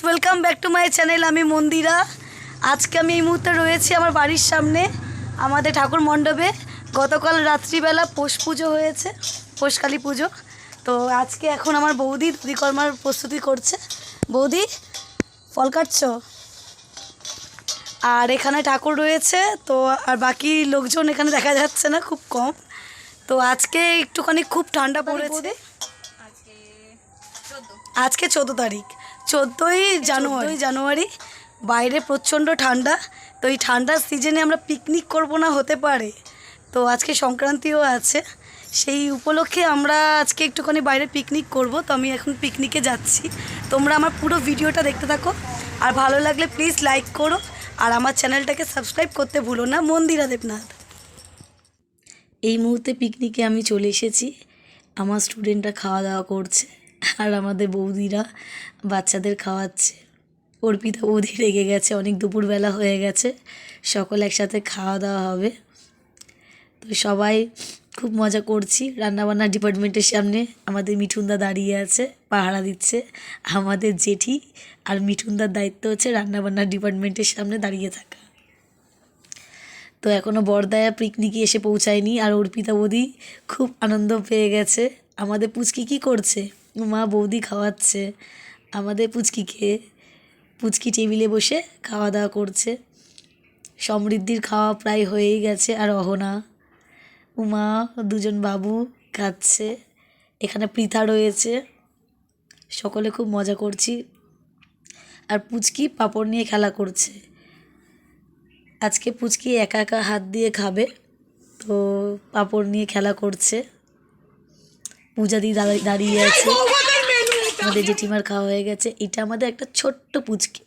Welcome back to my channel. আমি মন্দিরা। আজকে আমি এই মুহূর্তে রয়েছি আমার বাড়ির সামনে আমাদের ঠাকুর মণ্ডপে। গতকাল রাত্রিবেলা পৌষ পুজো হয়েছে, পৌষকালী পুজো। তো আজকে এখন আমার বৌদি দধিকর্মার প্রস্তুতি করছে। বৌদি ফল কাটছো? আর এখানে ঠাকুর রয়েছে তো, আর বাকি লোকজন এখানে দেখা যাচ্ছে না, খুব কম। তো আজকে একটুখানি খুব ঠান্ডা পড়েছে। আজকে 14 তারিখ, 14ই জানুয়ারি। বাইরে প্রচণ্ড ঠান্ডা। তো এই ঠান্ডার সিজনে আমরা পিকনিক করব না হতে পারে। তো আজকে সংক্রান্তিও আছে, সেই উপলক্ষে আমরা আজকে একটুখানি বাইরে পিকনিক করব। তো আমি এখন পিকনিকে যাচ্ছি। তোমরা আমার পুরো ভিডিওটা দেখতে থাকো, আর ভালো লাগলে প্লিজ লাইক করো, আর আমার চ্যানেলটাকে সাবস্ক্রাইব করতে ভুলো না। মন্দিরা দেবনাথ। এই মুহূর্তে পিকনিকে আমি চলে এসেছি। আমার স্টুডেন্টরা খাওয়া দাওয়া করছে, আর আমাদের বৌদিরা বাচ্চাদের খাওয়াচ্ছে। অর্পিতা বৌদি রেগে গেছে, অনেক দুপুরবেলা হয়ে গেছে, সকল একসাথে খাওয়া দাওয়া হবে। তো সবাই খুব মজা করছি। রান্নাবান্নার ডিপার্টমেন্টের সামনে আমাদের মিঠুনদা দাঁড়িয়ে আছে, পাহারা দিচ্ছে। আমাদের জেঠি আর মিঠুনদার দায়িত্ব হচ্ছে রান্নাবান্নার ডিপার্টমেন্টের সামনে দাঁড়িয়ে থাকা। তো এখনও বরদায়া পিকনিকে এসে পৌঁছায়নি, আর অর্পিতা বৌদি খুব আনন্দ পেয়ে গেছে। আমাদের পুচকি কী করছে? মা বৌদি খাওয়াচ্ছে আমাদের পুচকিকে। পুচকি টেবিলে বসে খাওয়া দাওয়া করছে। সমৃদ্ধির খাওয়া প্রায় হয়েই গেছে, আর অহনা, উমা, দুজন বাবু খাচ্ছে। এখানে পৃথা রয়েছে। সকলে খুব মজা করছি। আর পুচকি পাঁপড় নিয়ে খেলা করছে। আজকে পুচকি একা একা হাত দিয়ে খাবে, তো পাঁপড় নিয়ে খেলা করছে। পূজা দি দাঁড়িয়ে আছে। আমাদের জেঠিমার খাওয়া হয়ে গেছে। এটা আমাদের একটা ছোট্ট পুচকি,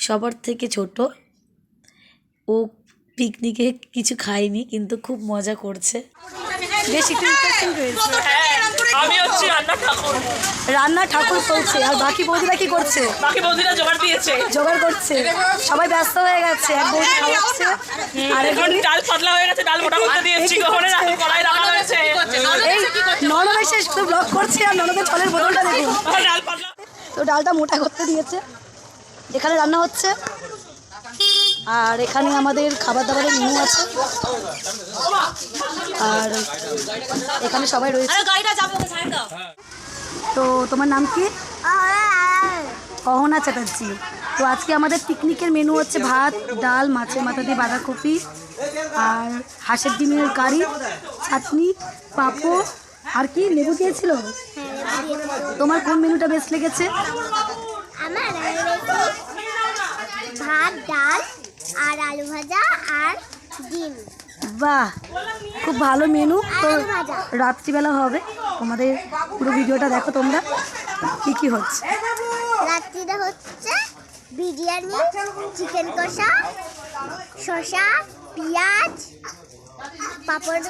সবার থেকে ছোট। ও পিকনিকে কিছু খায়নি, কিন্তু খুব মজা করছে। বেশ একটু ইন্টারেস্টিং রয়েছে। আমি হচ্ছে রান্না ঠাকুর চলছে, আর বাকি বৌদিরা কি করছে? বাকি বৌদিরা জোগাড় করছে। সবাই ব্যস্ত হয়ে গেছে। এক বৌদি খাওয়াচ্ছে, আর এখন ডাল পাতলা হয়ে গেছে, ডাল মোটা করতে দিয়েছি, কড়াই রাখা হয়েছে। এই ননদ এসে শুধু ব্লগ করছে, আর ননদের ফলের বোতলটা দেখুন। ডাল পাতলা, তো ডালটা মোটা করতে দিয়েছে। এখানে রান্না হচ্ছে, আর এখানে আমাদের খাবার দাবারের মেনু আছে, আর এখানে সবাই রয়েছে। তো তোমার নাম কি? অহনা চ্যাটার্জি। তো আজকে আমাদের পিকনিকের মেনু হচ্ছে ভাত, ডাল, মাছের মাথা দিয়ে বাঁধাকপি, আর হাঁসের ডিমের কারি, চাটনি, পাঁপড়, আর কি লেবু দিয়েছিল। তোমার কোন মেনুটা বেশ লেগেছে? আমার ভাত, ডাল, আর আলু ভাজা, আর ডিম। বাহ, খুব ভালো মেনু। তো রাত্রিবেলা হবে, তোমাদের পুরো ভিডিওটা দেখো তোমরা। কি হচ্ছে রাত্রিটা হচ্ছে বিরিয়ানি, চিকেন কষা, শসা, পেঁয়াজ, পাঁপড়,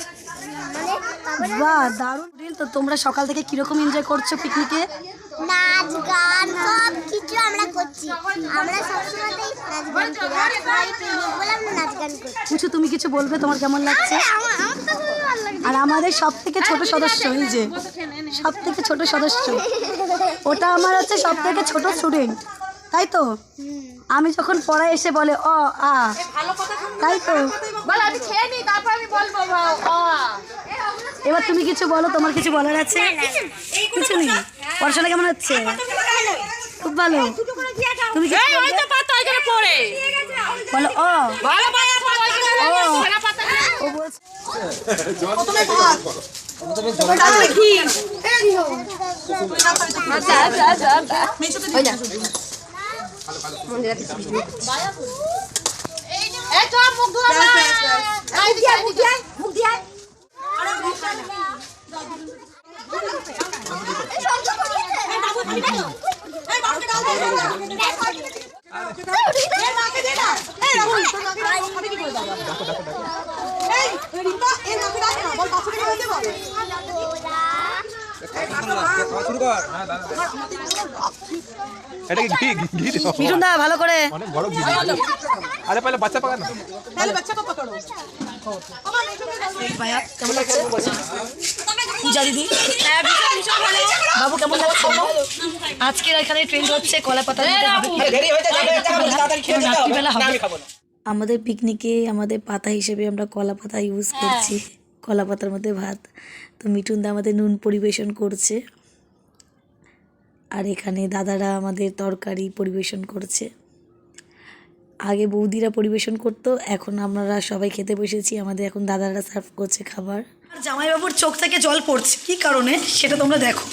মানে পাঁপড়। বাহ, দারুণ। তো তোমরা সকাল থেকে কিরকম এনজয় করছো পিকনিকে? নাচ গান সব কিছু আমরা করছি। আমরা সবসময় নাচ গান করি, নাচ গান করছি। কিছু তুমি কিছু বলবে, তোমার কেমন লাগছে? আর আমাদের সব থেকে ছোট সদস্য, এই যে সব থেকে ছোট সদস্য, ওটা আমার হচ্ছে সব থেকে ছোট স্টুডেন্ট, তাই তো? আমি যখন পড়ায় এসে বলে অ আ, তাই তো? এবার তুমি কিছু বলো, তোমার কিছু বলার আছে? কিছু নেই। পড়াশোনা কেমন হচ্ছে? খুব ভালো। তুমি কি বলো? ও এটা কি ঘি ঘি দিও মিঠুন দা ভালো করে। অনেক বড় ঘি দিও আরে पहले বাচ্চা পাকা না ভাইয়া কেমন লাগছে? পূজা দিদি বাবু কেমন লাগছে? আজকের এখানে ট্রেন্ড হচ্ছে কলা পাতা রাত্রিবেলা হবে। আমাদের পিকনিকে আমাদের পাতা হিসেবে আমরা কলা পাতা ইউজ করছি, কলা পাতার মধ্যে ভাত। তো মিঠুন দা আমাদের নুন পরিবেশন করছে, আর এখানে দাদারা আমাদের তরকারি পরিবেশন করছে। আগে বৌদিরা পরিবেশন করতো, এখন আমরা সবাই খেতে বসেছি, আমাদের এখন দাদারা সার্ভ করছে খাবার। জামাইবাবুর চোখ থেকে জল পড়ছে, কী কারণে সেটা তোমরা দেখো।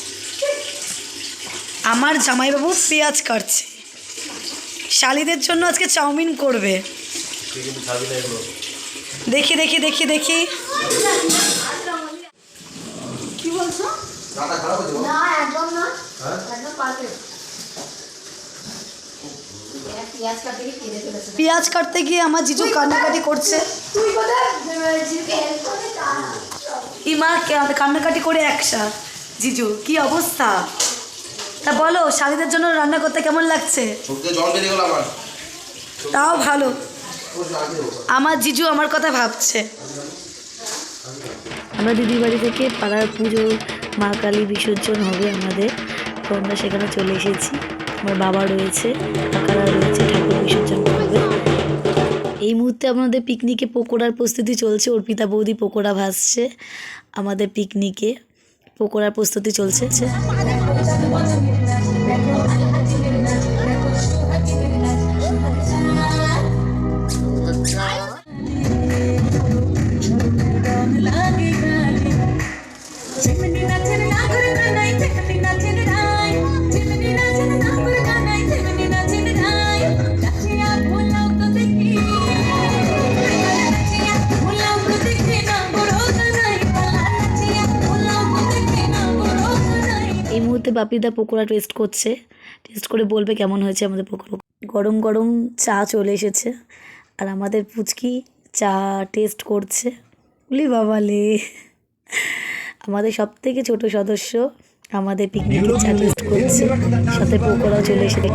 আমার জামাইবাবু পেঁয়াজ কাটছে, শালিদের জন্য আজকে চাউমিন করবে। দেখি দেখি দেখি দেখি কি বলছো? না একদম না, একদম পারফেক্ট। পেঁয়াজ কাটতে গিয়ে আমার জিজু কান্নাকাটি করছে। ইমা কান্নাকাটি করে একসা। জিজু কি অবস্থা? তা বলো, শালিদের জন্য রান্না করতে কেমন লাগছে? তাও ভালো, আমার জিজু আমার কথা ভাবছে। আমরা দিদির বাড়ি থেকে পাড়ার পুজো মা কালী বিসর্জন হবে আমাদের, তো আমরা সেখানে চলে এসেছি। আমার বাবা রয়েছে, কাকারা রয়েছে, ঠাকুর বিসর্জন করবে। এই মুহূর্তে আমাদের পিকনিকে পকোড়ার প্রস্তুতি চলছে, অর্পিতা বৌদি পকোড়া ভাজছে। আমাদের পিকনিকে পকোড়ার প্রস্তুতি চলছে। এই মুহূর্তে বাপিদা পকোড়া টেস্ট করছে, টেস্ট করে বলবে কেমন হয়েছে আমাদের পকোড়া। গরম গরম চা চলে এসেছে, আর আমাদের পুচকি চা টেস্ট করছে। বলি বাবালে, আমাদের সব থেকে ছোট সদস্য আমাদের পিকনিকে চা টেস্ট করছে, সাথে পকোড়াও চলে এসেছে।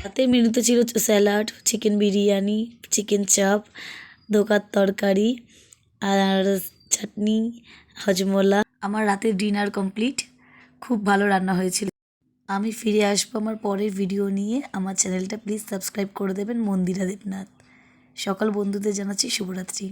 রাতের মেনুতে ছিল স্যালাড, চিকেন বিরিয়ানি, চিকেন চাপ, ধোকার তরকারি আর চাটনি, হজমোলা। আমার রাতের ডিনার কমপ্লিট, খুব ভালো রান্না হয়েছিল। আমি ফিরে আসবো আমার পরের ভিডিও নিয়ে। আমার চ্যানেলটা প্লিজ সাবস্ক্রাইব করে দেবেন, মন্দিরা দেবনাথ। সকল বন্ধুদের জানাচ্ছি শুভরাত্রি।